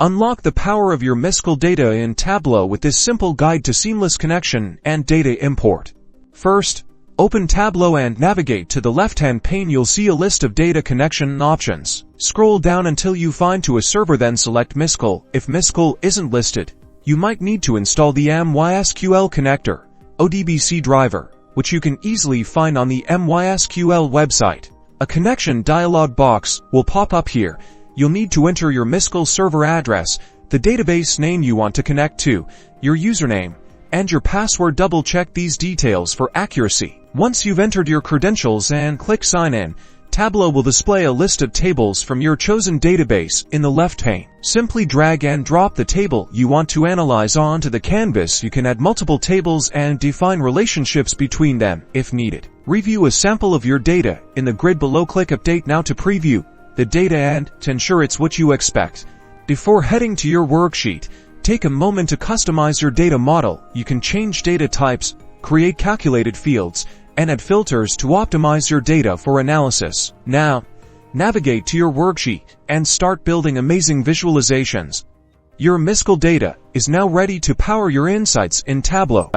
Unlock the power of your Mysql data in Tableau with this simple guide to seamless connection and data import. First, open Tableau and navigate to the left-hand pane. You'll see a list of data connection options. Scroll down until you find to a server, then select Mysql. If Mysql isn't listed, you might need to install the MySQL connector, ODBC driver, which you can easily find on the MySQL website. A connection dialog box will pop up here. You'll need to enter your Mysql server address, the database name you want to connect to, your username, and your password. Double-check these details for accuracy. Once you've entered your credentials and click Sign In, Tableau will display a list of tables from your chosen database in the left pane. Simply drag and drop the table you want to analyze onto the canvas. You can add multiple tables and define relationships between them if needed. Review a sample of your data in the grid below. Click Update Now to preview the data and to ensure it's what you expect. Before heading to your worksheet, take a moment to customize your data model. You can change data types, create calculated fields, and add filters to optimize your data for analysis. Now, navigate to your worksheet and start building amazing visualizations. Your Mysql data is now ready to power your insights in Tableau.